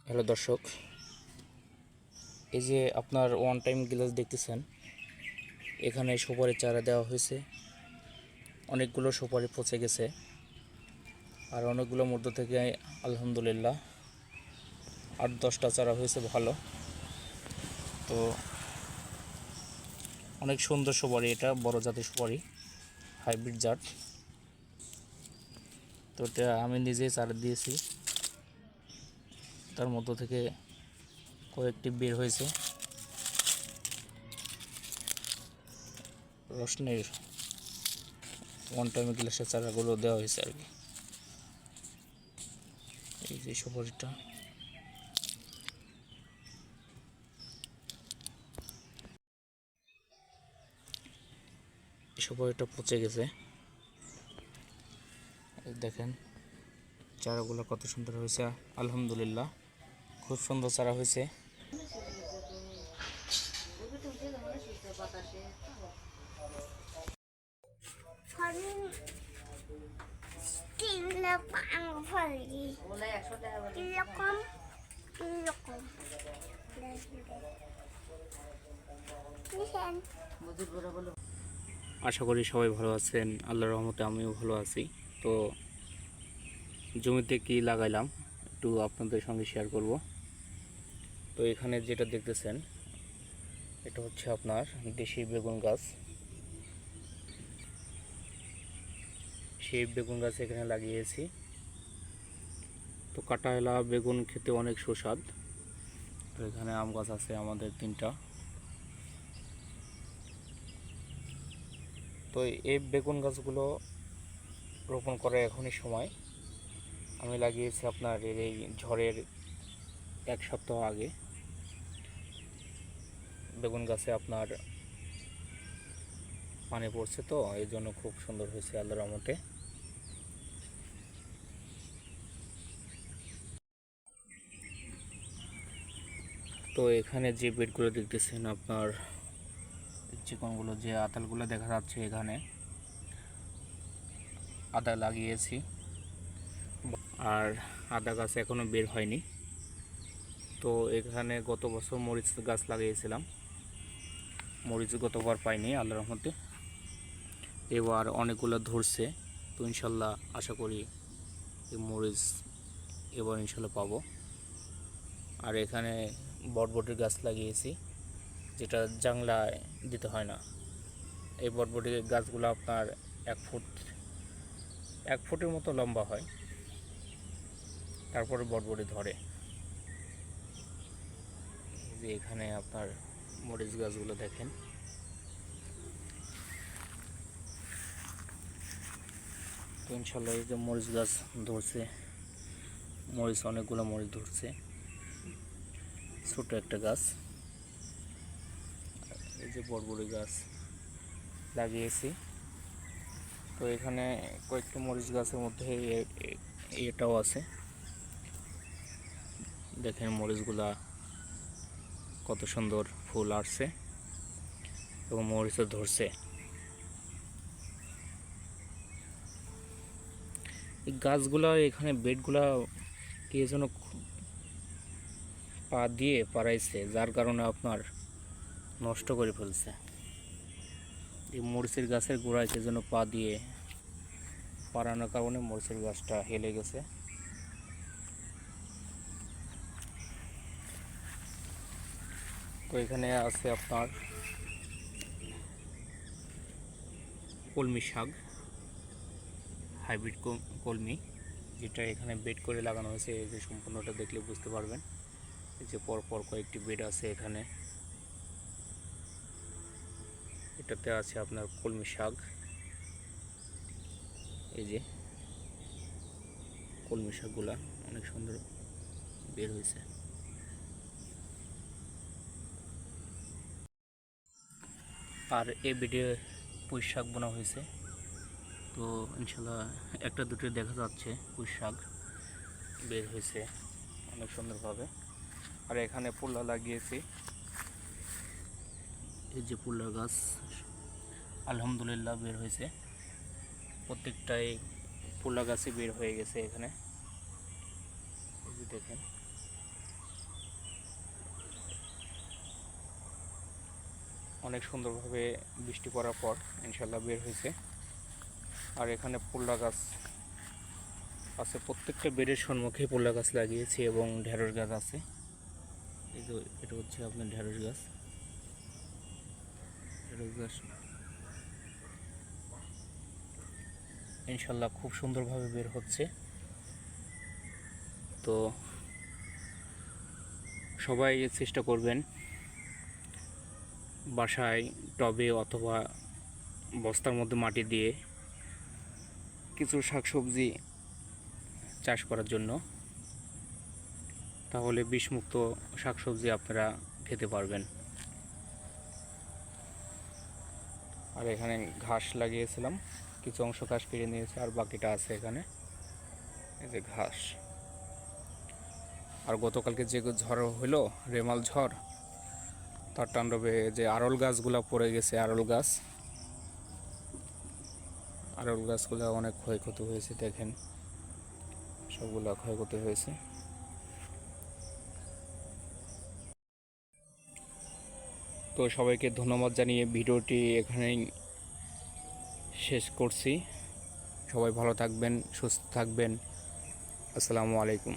Hello দর্শক, এই যে আপনার ওয়ান টাইম গ্লাস দেখতেছেন, এখানে সুপারির চারা দেওয়া হয়েছে। অনেকগুলো সুপারি পচে গেছে, আর অনেকগুলোর মধ্য থেকে আলহামদুলিল্লাহ 8-10টা চারা হয়েছে ভালো। তো অনেক সুন্দর সুপারি, এটা বড় জাতের সুপারি, হাইব্রিড জাত। তো এটা আমি নিজেই চারা দিয়েছি, তার মধ্য থেকে কয়েকটি বের হয়েছে। রসনের ওয়ান টাইম গ্লাসের চারাগুলো দেওয়া হয়েছে আর কি। এই যে সুপারিটা, সুপারিটা পচে গেছে। দেখেন চারাগুলো কত সুন্দর হয়েছে, আলহামদুলিল্লাহ খুব সুন্দর চারা হয়েছে। আশা করি সবাই ভালো আছেন, আল্লাহর রহমতে আমিও ভালো আছি। তো জমিতে কি লাগাইলাম একটু আপনাদের সঙ্গে শেয়ার করব। তো এখানে যেটা দেখতেছেন, এটা হচ্ছে আপনার দেশি বেগুন গাছ। সেই বেগুন গাছ এখানে লাগিয়েছি। তো কাঁটাওয়ালা বেগুন খেতে অনেক সুস্বাদ। তো এখানে আম গাছ আছে আমাদের 3টা। তো এই বেগুন গাছগুলো রোপণ করার এখনই সময়। আমি লাগিয়েছি আপনার এই ঝড়ের 1 সপ্তাহ আগে। বেগুন গাছে আপনার পানি পড়ছে, তো এই জন্য খুব সুন্দর হয়েছে আল্লাহর রহমতে। তো এখানে যে বেডগুলো দেখতেছেন আপনার, চিকনগুলো যে আতালগুলো দেখা যাচ্ছে, এখানে আদা লাগিয়েছি। আর আদা গাছ এখনো বের হয়নি। তো এখানে গত বছর মরিচ গাছ লাগিয়েছিলাম, মরিচ গতবার পাইনি আল্লাহর রহমতে। এবার অনেকগুলো ধরছে, তো ইনশাল্লাহ আশা করি এই মরিচ এবার ইনশাল্লাহ পাবো। আর এখানে বটবটির গাছ লাগিয়েছি, যেটা জাংলায় দিতে হয় না। এই বটবটির গাছগুলো আপনার 1 ফুটের মতো লম্বা হয়, তারপরে বটবটি ধরে। যে এখানে আপনার মরিচ গাছগুলো দেখেন, তো ইনশাল্লাহ এই যে মরিচ গাছ ধরছে, মরিচ অনেকগুলো মরিচ ধরছে। ছোট একটা গাছ, এই যে বটবটি গাছ লাগিয়েছি। তো এখানে কয়েকটি মরিচ গাছের মধ্যে এটাও আছে। দেখেন মরিচগুলা কত সুন্দর ফুল আসছে এবং মরিচও ধরছে। এই গাছগুলা, এখানে বেডগুলা কে যেন পা দিয়ে পাড়াইছে, যার কারণে আপনার নষ্ট করে ফেলছে। এই মরিচের গাছের গোড়ায় কে যেন পা দিয়ে পাড়ানোর কারণে মরিচের গাছটা হেলে গেছে। তো এখানে আছে আপনার কলমি শাক, হাইব্রিড কলমি, যেটা এখানে বেড করে লাগানো হয়েছে। এই যে সম্পূর্ণটা দেখলে বুঝতে পারবেন, এই যে পরপর কয়েকটি বেড আছে এখানে। এটাতে আছে আপনার কলমি শাক, এই যে কলমি শাকগুলা অনেক সুন্দর বের হয়েছে। আর এই বেডে পুঁই শাক বোনা হয়েছে। তো ইনশাল্লাহ একটা দুটো দেখা যাচ্ছে পুঁই শাক বের হয়েছে অনেক সুন্দরভাবে। আর এখানে পুল্লা লাগিয়েছি, এই যে পুল্লা গাছ আলহামদুলিল্লাহ বের হয়েছে। প্রত্যেকটাই পুল্লা গাছই বের হয়ে গেছে এখানে, এই যে দেখেন। অনেক সুন্দরভাবে বৃষ্টি পড়ার পর ইনশাল্লাহ বের হয়েছে। আর এখানে পোল্লা গাছ আছে, প্রত্যেকটা বেডের সম্মুখে পোল্লা গাছ লাগিয়েছি এবং ঢেঁড়স গাছ আছে। এই তো এটা হচ্ছে আপনার ঢেঁড়স গাছ। ঢেঁড়স গাছ ইনশাল্লাহ খুব সুন্দরভাবে বের হচ্ছে। তো সবাই চেষ্টা করবেন বাসায় টবে অথবা বস্তার মধ্যে মাটি দিয়ে কিছু শাকসবজি চাষ করার জন্য, তাহলে বিষমুক্ত শাকসবজি আপনারা খেতে পারবেন। আর এখানে ঘাস লাগিয়েছিলাম, কিছু অংশ ঘাস কেটে নিয়েছে আর বাকিটা আছে এখানে, এই যে ঘাস। আর গতকালকে যে ঝড় হলো, রেমাল ঝড়, তার তাণ্ডবে যে আরল গাছগুলো পড়ে গেছে, আরল গাছগুলো অনেক ক্ষয়ক্ষতি হয়েছে। দেখেন সবগুলো ক্ষয়ক্ষতি হয়েছে। তো সবাইকে ধন্যবাদ জানিয়ে ভিডিওটি এখানেই শেষ করছি। সবাই ভালো থাকবেন, সুস্থ থাকবেন। আসসালামু আলাইকুম।